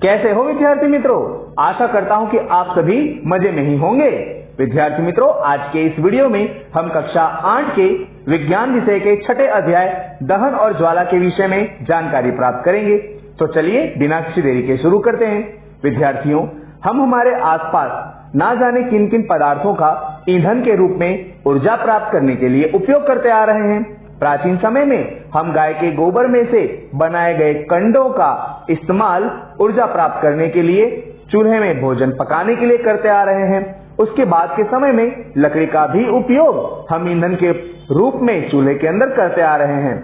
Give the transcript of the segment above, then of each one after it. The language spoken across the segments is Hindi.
कैसे हो विद्यार्थी मित्रों? आशा करता हूं कि आप सभी मजे में ही होंगे। विद्यार्थी मित्रों, आज के इस वीडियो में हम कक्षा 8 के विज्ञान विषय के छठे अध्याय दहन और ज्वाला के विषय में जानकारी प्राप्त करेंगे। तो चलिए बिना किसी देरी के शुरू करते हैं। विद्यार्थियों, हम हमारे आसपास ना जाने किन किन पदार्थों का ईंधन के रूप में ऊर्जा प्राप्त करने के लिए उपयोग करते आ रहे हैं। प्राचीन समय में हम गाय के गोबर में से बनाए गए कंडों का इस्तेमाल ऊर्जा प्राप्त करने के लिए चूल्हे में भोजन पकाने के लिए करते आ रहे हैं। उसके बाद के समय में लकड़ी का भी उपयोग हम ईंधन के रूप में चूल्हे के अंदर करते आ रहे हैं।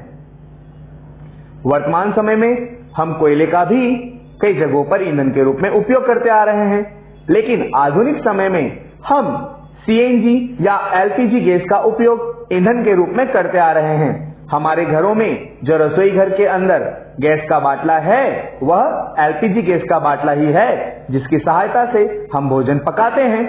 वर्तमान समय में हम कोयले का भी कई जगहों पर ईंधन के रूप में उपयोग करते आ रहे हैं, लेकिन आधुनिक समय में हम सीएनजी या एलपीजी गैस का उपयोग ईंधन के रूप में करते आ रहे हैं। हमारे घरों में जो रसोई घर के अंदर गैस का बाटला है वह एलपीजी गैस का बाटला ही है, जिसकी सहायता से हम भोजन पकाते हैं।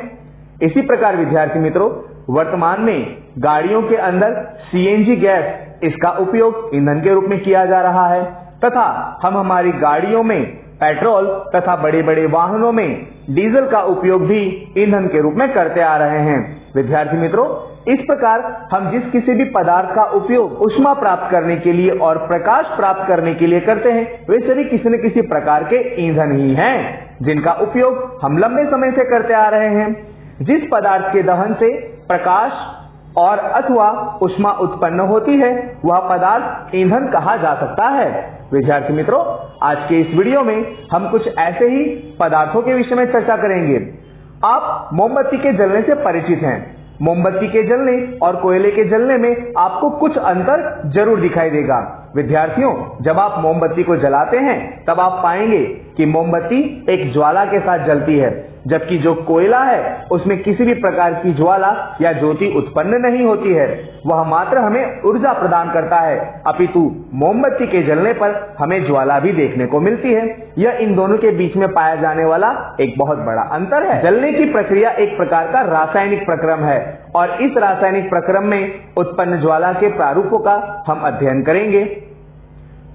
इसी प्रकार विद्यार्थी मित्रों, वर्तमान में गाड़ियों के अंदर सीएनजी गैस इसका उपयोग ईंधन के रूप में किया जा रहा है तथा हम हमारी गाड़ियों में पेट्रोल तथा बड़े बड़े वाहनों में डीजल का उपयोग भी ईंधन के रूप में करते आ रहे हैं। विद्यार्थी मित्रों, इस प्रकार हम जिस किसी भी पदार्थ का उपयोग ऊष्मा प्राप्त करने के लिए और प्रकाश प्राप्त करने के लिए करते हैं, वे सभी किसी न किसी प्रकार के ईंधन ही हैं, जिनका उपयोग हम लंबे समय से करते आ रहे हैं। जिस पदार्थ के दहन से प्रकाश और अथवा ऊष्मा उत्पन्न होती है वह पदार्थ ईंधन कहा जा सकता है। विद्यार्थी मित्रों, आज के इस वीडियो में हम कुछ ऐसे ही पदार्थों के विषय में चर्चा करेंगे। आप मोमबत्ती के जलने से परिचित हैं। मोमबत्ती के जलने और कोयले के जलने में आपको कुछ अंतर जरूर दिखाई देगा। विद्यार्थियों, जब आप मोमबत्ती को जलाते हैं तब आप पाएंगे कि मोमबत्ती एक ज्वाला के साथ जलती है, जबकि जो कोयला है उसमें किसी भी प्रकार की ज्वाला या ज्योति उत्पन्न नहीं होती है। वह मात्र हमें ऊर्जा प्रदान करता है, अपितु मोमबत्ती के जलने पर हमें ज्वाला भी देखने को मिलती है। यह इन दोनों के बीच में पाया जाने वाला एक बहुत बड़ा अंतर है। जलने की प्रक्रिया एक प्रकार का रासायनिक प्रक्रम है और इस रासायनिक प्रक्रम में उत्पन्न ज्वाला के प्रारूपों का हम अध्ययन करेंगे।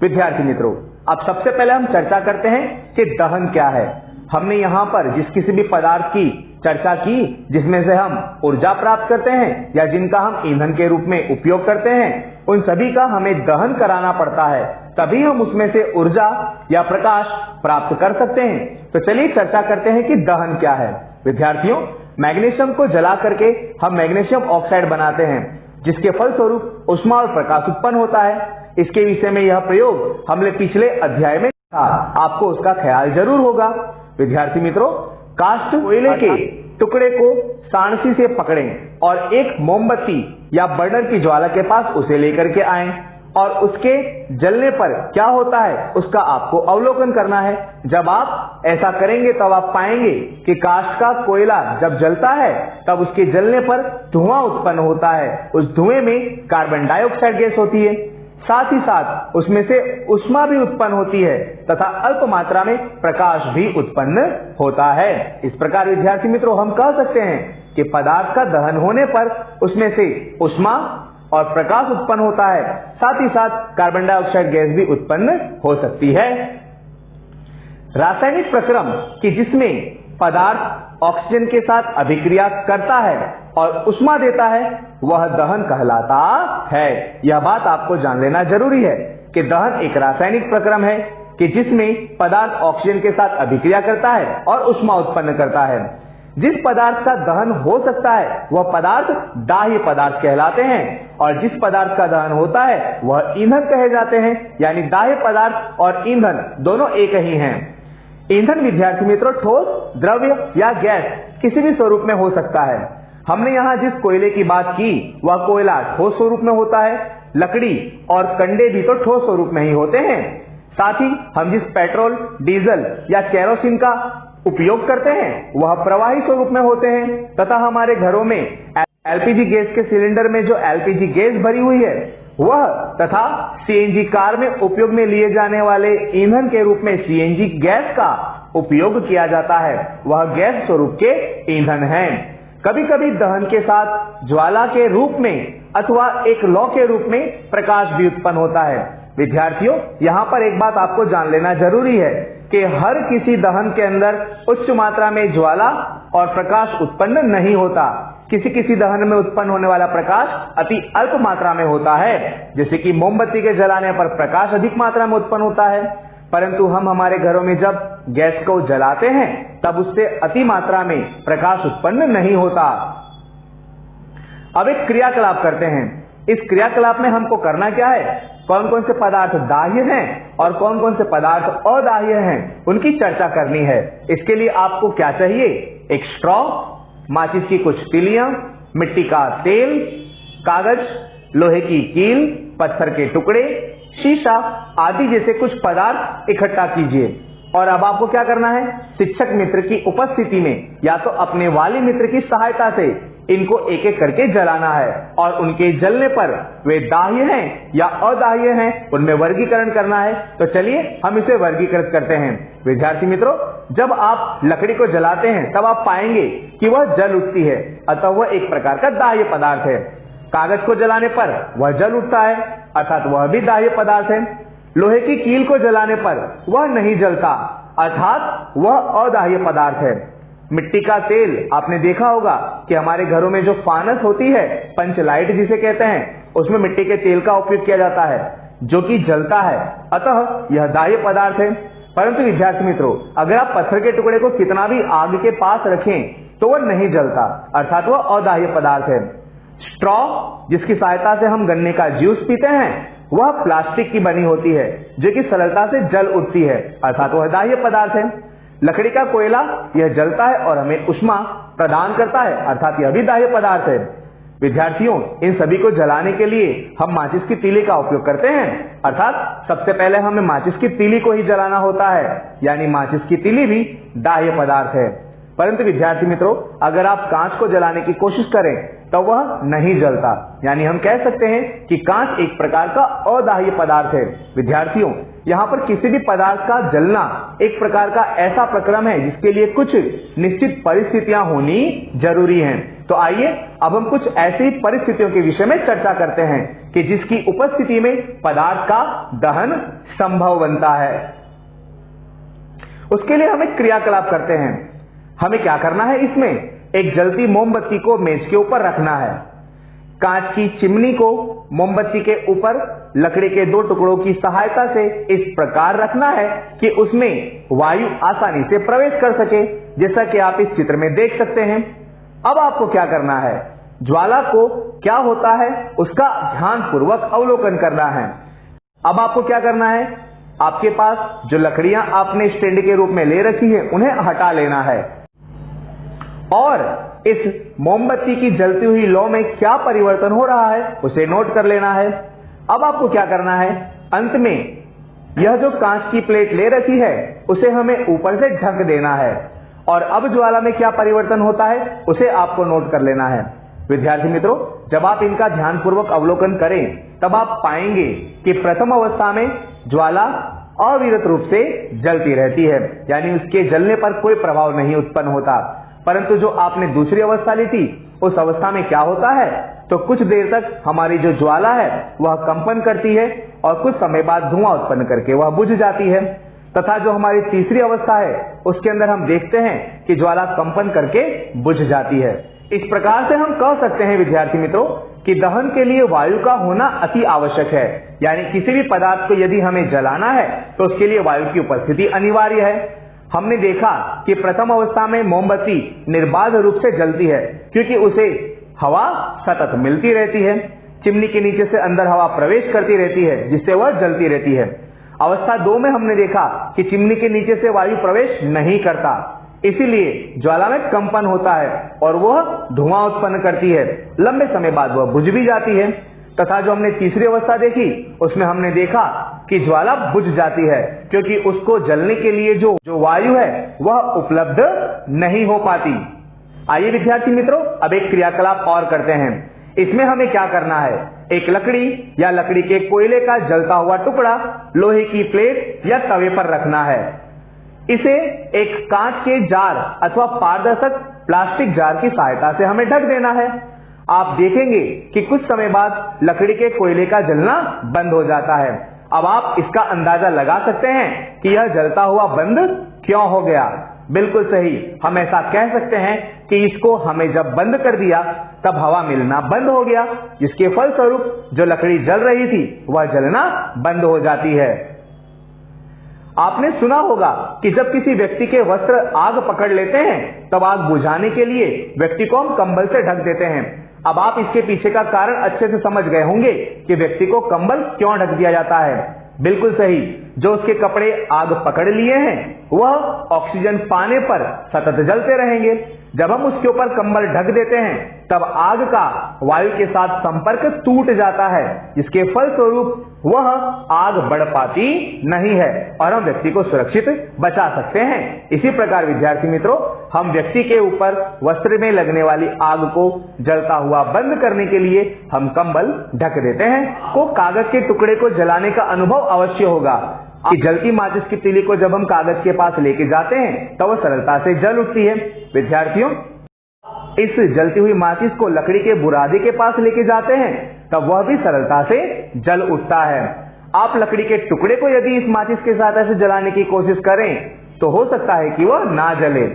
विद्यार्थी मित्रों, अब सबसे पहले हम चर्चा करते हैं कि दहन क्या है। हमने यहाँ पर जिस किसी भी पदार्थ की चर्चा की जिसमें से हम ऊर्जा प्राप्त करते हैं या जिनका हम ईंधन के रूप में उपयोग करते हैं, उन सभी का हमें दहन कराना पड़ता है, तभी हम उसमें से ऊर्जा या प्रकाश प्राप्त कर सकते हैं। तो चलिए चर्चा करते हैं कि दहन क्या है। विद्यार्थियों, मैग्नीशियम को जला करके हम मैग्नीशियम ऑक्साइड बनाते हैं, जिसके फलस्वरूप ऊष्मा और प्रकाश उत्पन्न होता है। इसके विषय में यह प्रयोग हमने पिछले अध्याय में था, आपको उसका ख्याल जरूर होगा। विद्यार्थी मित्रों, कास्ट कोयले के टुकड़े को सांडसी से पकड़ें और एक मोमबत्ती या बर्नर की ज्वाला के पास उसे लेकर के आएं और उसके जलने पर क्या होता है उसका आपको अवलोकन करना है। जब आप ऐसा करेंगे तब आप पाएंगे कि काष्ठ का कोयला जब जलता है तब उसके जलने पर धुआं उत्पन्न होता है। उस धुएं में कार्बन डाइऑक्साइड गैस होती है, साथ ही साथ उसमें से ऊष्मा भी उत्पन्न होती है तथा अल्प मात्रा में प्रकाश भी उत्पन्न होता है। इस प्रकार विद्यार्थी मित्रों, हम कह सकते हैं कि पदार्थ का दहन होने पर उसमें से ऊष्मा और प्रकाश उत्पन्न होता है, साथ ही साथ कार्बन डाइऑक्साइड गैस भी उत्पन्न हो सकती है। रासायनिक प्रक्रम कि जिसमें पदार्थ ऑक्सीजन के साथ अभिक्रिया करता है और ऊष्मा देता है वह दहन कहलाता है। यह बात आपको जान लेना जरूरी है कि दहन एक रासायनिक प्रक्रम है कि जिसमें पदार्थ ऑक्सीजन के साथ अभिक्रिया करता है और ऊष्मा उत्पन्न करता है। जिस पदार्थ का दहन हो सकता है वह पदार्थ दाह्य पदार्थ कहलाते हैं और जिस पदार्थ का दहन होता है वह ईंधन कहे जाते हैं। यानी दाह्य पदार्थ और ईंधन दोनों एक ही हैं। ईंधन विद्यार्थी मित्रों ठोस, द्रव्य या गैस किसी भी स्वरूप में हो सकता है। हमने यहाँ जिस कोयले की बात की वह कोयला ठोस स्वरूप में होता है, लकड़ी और कंडे भी तो ठोस स्वरूप में ही होते हैं। साथ ही हम जिस पेट्रोल, डीजल या केरोसिन का उपयोग करते हैं वह प्रवाही स्वरूप में होते हैं तथा हमारे घरों में एलपीजी गैस के सिलेंडर में जो एलपीजी गैस भरी हुई है वह तथा सीएनजी कार में उपयोग में लिए जाने वाले ईंधन के रूप में सीएनजी गैस का उपयोग किया जाता है, वह गैस स्वरूप के ईंधन हैं। कभी कभी दहन के साथ ज्वाला के रूप में अथवा एक लौ के रूप में प्रकाश भी उत्पन्न होता है। विद्यार्थियों, यहाँ पर एक बात आपको जान लेना जरूरी है कि हर किसी दहन के अंदर उच्च मात्रा में ज्वाला और प्रकाश उत्पन्न नहीं होता। किसी किसी दहन में उत्पन्न होने वाला प्रकाश अति अल्प मात्रा में होता है, जैसे कि मोमबत्ती के जलाने पर प्रकाश अधिक मात्रा में उत्पन्न होता है, परंतु हम हमारे घरों में जब गैस को जलाते हैं तब उससे अति मात्रा में प्रकाश उत्पन्न नहीं होता। अब एक क्रियाकलाप करते हैं। इस क्रियाकलाप में हमको करना क्या है, कौन कौन से पदार्थ दाह्य हैं और कौन कौन से पदार्थ अदाह्य हैं, उनकी चर्चा करनी है। इसके लिए आपको क्या चाहिए, एक स्ट्रॉ, माचिस की कुछ तीलियां, मिट्टी का तेल, कागज, लोहे की कील, पत्थर के टुकड़े, शीशा आदि जैसे कुछ पदार्थ इकट्ठा कीजिए। और अब आपको क्या करना है, शिक्षक मित्र की उपस्थिति में या तो अपने वाली मित्र की सहायता से इनको एक एक करके जलाना है और उनके जलने पर वे दाह्य हैं या अदाह्य हैं उनमें वर्गीकरण करना है। तो चलिए हम इसे वर्गीकृत करते हैं। विद्यार्थी मित्रों, जब आप लकड़ी को जलाते हैं तब आप पाएंगे कि वह जल उठती है, अतः वह एक प्रकार का दाह्य पदार्थ है। कागज को जलाने पर वह जल उठता है, अर्थात वह भी दाह्य पदार्थ है। लोहे की कील को जलाने पर वह नहीं जलता, अर्थात वह अदाह्य पदार्थ है। मिट्टी का तेल आपने देखा होगा कि हमारे घरों में जो फानस होती है, पंच लाइट जिसे कहते हैं, उसमें मिट्टी के तेल का उपयोग किया जाता है जो कि जलता है, अतः यह दाह्य पदार्थ है। परंतु विद्यार्थी मित्रों, अगर आप पत्थर के टुकड़े को कितना भी आग के पास रखें तो वह नहीं जलता, अर्थात वह अदाह्य पदार्थ है। स्ट्रॉ, जिसकी सहायता से हम गन्ने का जूस पीते हैं, वह प्लास्टिक की बनी होती है जो कि सरलता से जल उठती है, अर्थात वह दाह्य पदार्थ है। लकड़ी का कोयला, यह जलता है और हमें ऊष्मा प्रदान करता है, अर्थात यह भी दाह्य पदार्थ है। विद्यार्थियों, इन सभी को जलाने के लिए हम माचिस की तीली का उपयोग करते हैं, अर्थात सबसे पहले हमें माचिस की तीली को ही जलाना होता है, यानी माचिस की तीली भी दाह्य पदार्थ है। परंतु विद्यार्थी मित्रों, अगर आप कांच को जलाने की कोशिश करें तो वह नहीं जलता, यानी हम कह सकते हैं कि कांच एक प्रकार का अदाह्य पदार्थ है। विद्यार्थियों, यहाँ पर किसी भी पदार्थ का जलना एक प्रकार का ऐसा प्रक्रम है जिसके लिए कुछ निश्चित परिस्थितियां होनी जरूरी हैं। तो आइए अब हम कुछ ऐसी परिस्थितियों के विषय में चर्चा करते हैं कि जिसकी उपस्थिति में पदार्थ का दहन संभव बनता है। उसके लिए हम एक क्रियाकलाप करते हैं। हमें क्या करना है, इसमें एक जलती मोमबत्ती को मेज के ऊपर रखना है। कांच की चिमनी को मोमबत्ती के ऊपर लकड़ी के दो टुकड़ों की सहायता से इस प्रकार रखना है कि उसमें वायु आसानी से प्रवेश कर सके, जैसा कि आप इस चित्र में देख सकते हैं। अब आपको क्या करना है, ज्वाला को क्या होता है उसका ध्यानपूर्वक अवलोकन करना है। अब आपको क्या करना है, आपके पास जो लकड़ियां आपने स्टैंड के रूप में ले रखी है उन्हें हटा लेना है और इस मोमबत्ती की जलती हुई लौ में क्या परिवर्तन हो रहा है उसे नोट कर लेना है। अब आपको क्या करना है, अंत में यह जो कांच की प्लेट ले रखी है उसे हमें ऊपर से ढक देना है और अब ज्वाला में क्या परिवर्तन होता है उसे आपको नोट कर लेना है। विद्यार्थी मित्रों, जब आप इनका ध्यानपूर्वक अवलोकन करें तब आप पाएंगे कि प्रथम अवस्था में ज्वाला अविरत रूप से जलती रहती है, यानी उसके जलने पर कोई प्रभाव नहीं उत्पन्न होता। परंतु जो आपने दूसरी अवस्था ली थी उस अवस्था में क्या होता है, तो कुछ देर तक हमारी जो ज्वाला है वह कंपन करती है और कुछ समय बाद धुआं उत्पन्न करके वह बुझ जाती है। तथा जो हमारी तीसरी अवस्था है उसके अंदर हम देखते हैं कि ज्वाला कंपन करके बुझ जाती है। इस प्रकार से हम कह सकते हैं विद्यार्थी मित्रों कि दहन के लिए वायु का होना अति आवश्यक है, यानी किसी भी पदार्थ को यदि हमें जलाना है तो उसके लिए वायु की उपस्थिति अनिवार्य है। हमने देखा कि प्रथम अवस्था में मोमबत्ती निर्बाध रूप से जलती है क्योंकि उसे हवा सतत मिलती रहती है, चिमनी के नीचे से अंदर हवा प्रवेश करती रहती है जिससे वह जलती रहती है। अवस्था 2 में हमने देखा कि चिमनी के नीचे से वायु प्रवेश नहीं करता, इसीलिए ज्वाला में कंपन होता है और वह धुआं उत्पन्न करती है, लंबे समय बाद वह बुझ भी जाती है। तथा जो हमने तीसरी अवस्था देखी उसमें हमने देखा कि ज्वाला बुझ जाती है क्योंकि उसको जलने के लिए जो वायु है वह उपलब्ध नहीं हो पाती। आइए विद्यार्थी मित्रों, अब एक क्रियाकलाप और करते हैं। इसमें हमें क्या करना है, एक लकड़ी या लकड़ी के कोयले का जलता हुआ टुकड़ा लोहे की प्लेट या तवे पर रखना है। इसे एक कांच के जार अथवा पारदर्शक प्लास्टिक जार की सहायता से हमें ढक देना है। आप देखेंगे कि कुछ समय बाद लकड़ी के कोयले का जलना बंद हो जाता है अब आप इसका अंदाजा लगा सकते हैं कि यह जलता हुआ बंद क्यों हो गया। बिल्कुल सही, हम ऐसा कह सकते हैं कि इसको हमें जब बंद कर दिया तब हवा मिलना बंद हो गया, जिसके फलस्वरूप जो लकड़ी जल रही थी वह जलना बंद हो जाती है। आपने सुना होगा कि जब किसी व्यक्ति के वस्त्र आग पकड़ लेते हैं तब आग बुझाने के लिए व्यक्ति को हम कंबल से ढक देते हैं। अब आप इसके पीछे का कारण अच्छे से समझ गए होंगे कि व्यक्ति को कंबल क्यों ढक दिया जाता है। बिल्कुल सही, जो उसके कपड़े आग पकड़ लिए हैं वह ऑक्सीजन पाने पर सतत जलते रहेंगे। जब हम उसके ऊपर कंबल ढक देते हैं तब आग का वायु के साथ संपर्क टूट जाता है, जिसके फलस्वरूप वह आग बढ़ पाती नहीं है और हम व्यक्ति को सुरक्षित बचा सकते हैं। इसी प्रकार विद्यार्थी मित्रों, हम व्यक्ति के ऊपर वस्त्र में लगने वाली आग को जलता हुआ बंद करने के लिए हम कंबल ढक देते हैं। को कागज के टुकड़े को जलाने का अनुभव अवश्य होगा कि जलती माचिस की तीली को जब हम कागज के पास लेके जाते हैं तो वह सरलता से जल उठती है। विद्यार्थियों, इस जलती हुई माचिस को लकड़ी के बुरादे के पास लेके जाते हैं तब वह भी सरलता से जल उठता है। आप लकड़ी के टुकड़े को यदि इस माचिस के साथ ऐसे जलाने की कोशिश करें तो हो सकता है कि वह ना जले।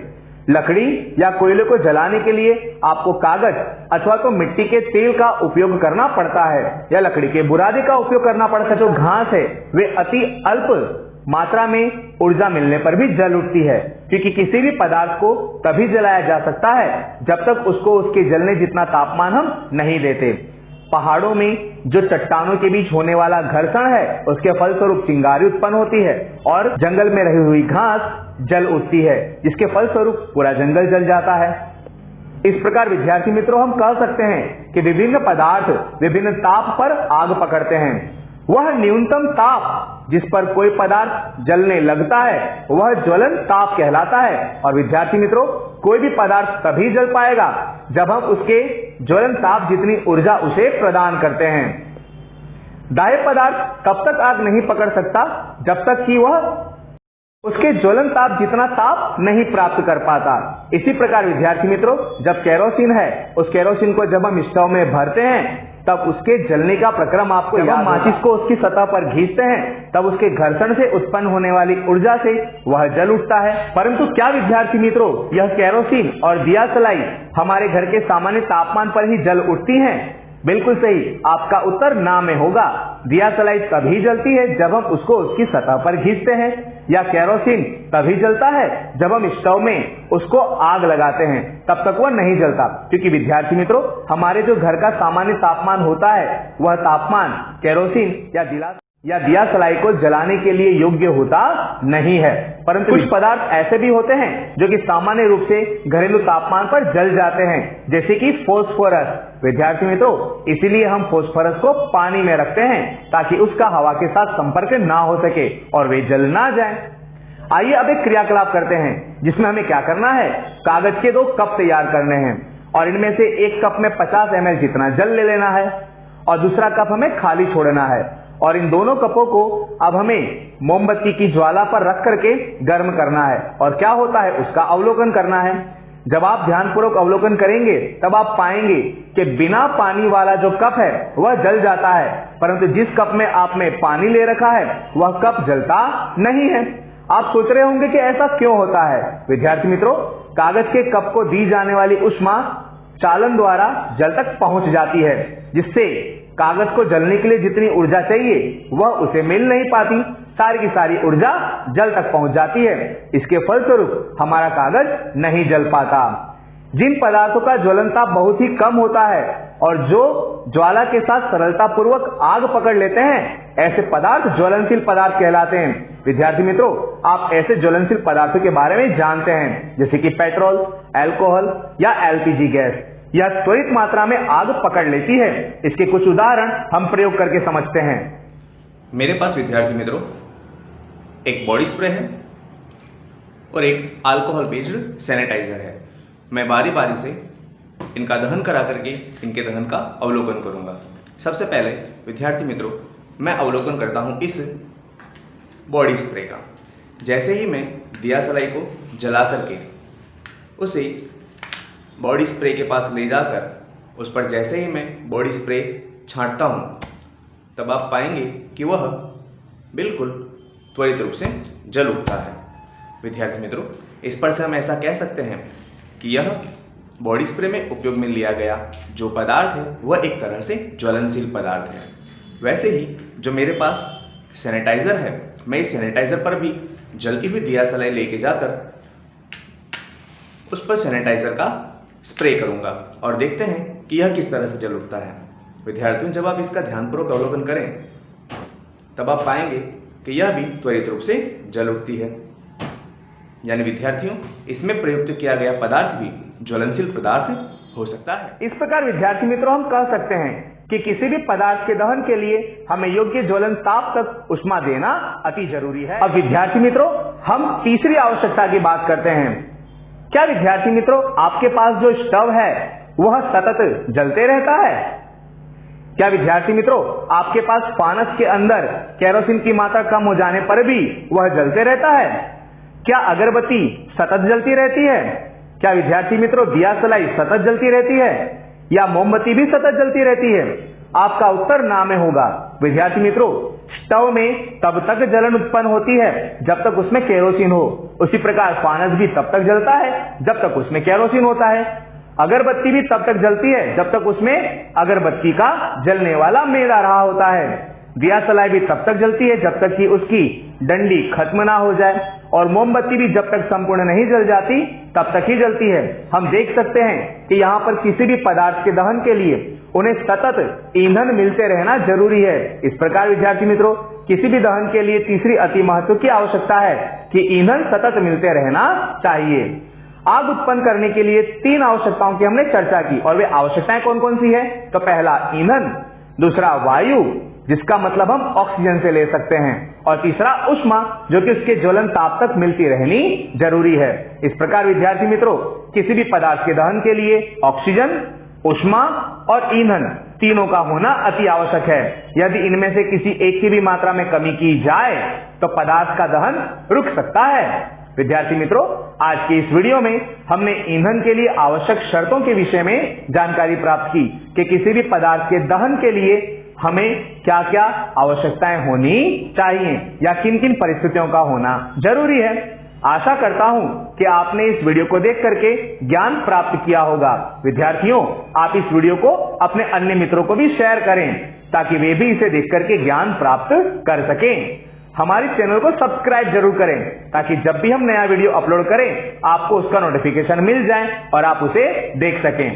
लकड़ी या कोयले को जलाने के लिए आपको कागज अथवा तो मिट्टी के तेल का उपयोग करना पड़ता है या लकड़ी के बुरादे का उपयोग करना पड़ता है। जो घास है वे अति अल्प मात्रा में ऊर्जा मिलने पर भी जल उठती है, क्योंकि किसी भी पदार्थ को तभी जलाया जा सकता है जब तक उसको उसके जलने जितना तापमान हम नहीं देते। पहाड़ों में जो चट्टानों के बीच होने वाला घर्षण है उसके फलस्वरूप चिंगारी उत्पन्न होती है और जंगल में रही हुई घास जल उठती है, जिसके फलस्वरूप पूरा जंगल जल जाता है। इस प्रकार विद्यार्थी मित्रों, हम कह सकते हैं कि विभिन्न पदार्थ विभिन्न ताप पर आग पकड़ते हैं। वह न्यूनतम ताप जिस पर कोई पदार्थ जलने लगता है वह ज्वलन ताप कहलाता है। और विद्यार्थी मित्रों, कोई भी पदार्थ तभी जल पाएगा जब हम उसके ज्वलन ताप जितनी ऊर्जा उसे प्रदान करते हैं। दाह्य पदार्थ तब तक आग नहीं पकड़ सकता जब तक कि वह उसके ज्वलन ताप जितना ताप नहीं प्राप्त कर पाता। इसी प्रकार विद्यार्थी मित्रों, जब केरोसिन है उस केरोसिन को जब हम स्टोव में भरते हैं तब उसके जलने का प्रक्रम आपको याद होगा। माचिस को उसकी सतह पर घींचते हैं तब उसके घर्षण से उत्पन्न होने वाली ऊर्जा से वह जल उठता है। परंतु क्या विद्यार्थी मित्रों, यह केरोसिन और दिया सलाई हमारे घर के सामान्य तापमान पर ही जल उठती हैं? बिल्कुल सही, आपका उत्तर ना में होगा। दिया सलाई तभी जलती है जब हम उसको उसकी सतह पर घींचते हैं, या केरोसिन तभी जलता है जब हम स्टोव में उसको आग लगाते हैं, तब तक वह नहीं जलता। क्योंकि विद्यार्थी मित्रों, हमारे जो घर का सामान्य तापमान होता है वह तापमान केरोसिन या दिया सलाई को जलाने के लिए योग्य होता नहीं है। परंतु कुछ पदार्थ ऐसे भी होते हैं जो कि सामान्य रूप से घरेलू तापमान पर जल जाते हैं, जैसे कि फास्फोरस। विद्यार्थी मित्रों, इसीलिए हम फास्फोरस को पानी में रखते हैं ताकि उसका हवा के साथ संपर्क ना हो सके और वे जल ना जाए। आइए अब एक क्रियाकलाप करते हैं जिसमें हमें क्या करना है। कागज के 2 कप तैयार करने हैं और इनमें से एक कप में 50 ml जितना जल ले लेना है और दूसरा कप हमें खाली छोड़ना है। और इन दोनों कपों को अब हमें मोमबत्ती की ज्वाला पर रख करके गर्म करना है और क्या होता है उसका अवलोकन करना है। जब आप ध्यानपूर्वक अवलोकन करेंगे तब आप पाएंगे कि बिना पानी वाला जो कप है वह जल जाता है, परंतु जिस कप में आपने पानी ले रखा है वह कप जलता नहीं है। आप सोच रहे होंगे कि ऐसा क्यों होता है। विद्यार्थी मित्रों, कागज के कप को दी जाने वाली ऊष्मा चालन द्वारा जल तक पहुंच जाती है, जिससे कागज को जलने के लिए जितनी ऊर्जा चाहिए वह उसे मिल नहीं पाती। सारी की सारी ऊर्जा जल तक पहुंच जाती है। इसके फलस्वरूप हमारा कागज नहीं जल पाता। जिन पदार्थों का ज्वलन ताप बहुत ही कम होता है और जो ज्वाला के साथ सरलता पूर्वक आग पकड़ लेते हैं, ऐसे पदार्थ ज्वलनशील पदार्थ कहलाते हैं। विद्यार्थी मित्रों, आप ऐसे ज्वलनशील पदार्थों के बारे में जानते हैं जैसे कि पेट्रोल, अल्कोहल या एलपीजी गैस। यह त्वरित मात्रा में आग पकड़ लेती है। इसके कुछ उदाहरण हम प्रयोग करके समझते हैं। मेरे पास विद्यार्थी मित्रों एक बॉडी स्प्रे है और एक अल्कोहल बेस्ड सैनिटाइजर है। मैं बारी बारी से इनका दहन करा करके इनके दहन का अवलोकन करूंगा। सबसे पहले विद्यार्थी मित्रों, मैं अवलोकन करता हूं इस बॉडी स्प्रे का। जैसे ही मैं दिया सलाई को जला करके उसे बॉडी स्प्रे के पास ले जाकर उस पर जैसे ही मैं बॉडी स्प्रे छांटता हूँ तब आप पाएंगे कि वह बिल्कुल त्वरित रूप से जल उठता है। विद्यार्थी मित्रों, इस पर से हम ऐसा कह सकते हैं कि यह बॉडी स्प्रे में उपयोग में लिया गया जो पदार्थ है वह एक तरह से ज्वलनशील पदार्थ है। वैसे ही जो मेरे पास सैनिटाइज़र है, मैं इस सैनिटाइज़र पर भी जलती हुई दिया सलाई लेके जाकर उस पर सैनिटाइज़र का स्प्रे करूंगा और देखते हैं कि यह किस तरह से जल उठता है। विद्यार्थियों, जब आप इसका ध्यानपूर्वक अवलोकन करें तब आप पाएंगे कि यह भी त्वरित रूप से जल उठती है। यानी विद्यार्थियों, इसमें प्रयुक्त किया गया पदार्थ भी ज्वलनशील पदार्थ हो सकता है। इस प्रकार विद्यार्थी मित्रों, हम कह सकते हैं कि किसी भी पदार्थ के दहन के लिए हमें योग्य ज्वलन ताप तक ऊष्मा देना अति जरूरी है। अब विद्यार्थी मित्रों, हम तीसरी आवश्यकता की बात करते हैं। क्या विद्यार्थी मित्रों, आपके पास जो स्टव है वह सतत जलते रहता है? क्या विद्यार्थी मित्रों, आपके पास फानस के अंदर केरोसिन की मात्रा कम हो जाने पर भी वह जलते रहता है? क्या अगरबत्ती सतत जलती रहती है? क्या विद्यार्थी मित्रों, दिया सलाई सतत जलती रहती है या मोमबत्ती भी सतत जलती रहती है? आपका उत्तर ना में होगा। विद्यार्थी मित्रों, स्टव में तब तक जलन उत्पन्न होती है जब तक उसमें केरोसिन हो। उसी प्रकार फानस भी तब तक जलता है जब तक उसमें केरोसिन होता है। अगरबत्ती भी तब तक जलती है जब तक उसमें अगरबत्ती का जलने वाला मेल आ रहा होता है। दिया सलाई भी तब तक जलती है जब तक कि उसकी डंडी खत्म ना हो जाए, और मोमबत्ती भी जब तक संपूर्ण नहीं जल जाती तब तक ही जलती है। हम देख सकते हैं कि यहाँ पर किसी भी पदार्थ के दहन के लिए उन्हें सतत ईंधन मिलते रहना जरूरी है। इस प्रकार विद्यार्थी मित्रों, किसी भी दहन के लिए तीसरी अति महत्व की आवश्यकता है कि ईंधन सतत मिलते रहना चाहिए। आग उत्पन्न करने के लिए 3 आवश्यकताओं की हमने चर्चा की, और वे आवश्यकताएं कौन कौन सी है? तो पहला ईंधन, दूसरा वायु जिसका मतलब हम ऑक्सीजन से ले सकते हैं, और तीसरा ऊष्मा जो कि उसके ज्वलन ताप तक मिलती रहनी जरूरी है। इस प्रकार विद्यार्थी मित्रों, किसी भी पदार्थ के दहन के लिए ऑक्सीजन, ऊष्मा और ईंधन तीनों का होना अति आवश्यक है। यदि इनमें से किसी एक की भी मात्रा में कमी की जाए तो पदार्थ का दहन रुक सकता है। विद्यार्थी मित्रों, आज की इस वीडियो में हमने ईंधन के लिए आवश्यक शर्तों के विषय में जानकारी प्राप्त की कि किसी भी पदार्थ के दहन के लिए हमें क्या क्या आवश्यकताएं होनी चाहिए या किन किन परिस्थितियों का होना जरूरी है। आशा करता हूं कि आपने इस वीडियो को देख करके ज्ञान प्राप्त किया होगा। विद्यार्थियों, आप इस वीडियो को अपने अन्य मित्रों को भी शेयर करें ताकि वे भी इसे देख करके ज्ञान प्राप्त कर सकें। हमारे चैनल को सब्सक्राइब जरूर करें ताकि जब भी हम नया वीडियो अपलोड करें आपको उसका नोटिफिकेशन मिल जाए और आप उसे देख सकें।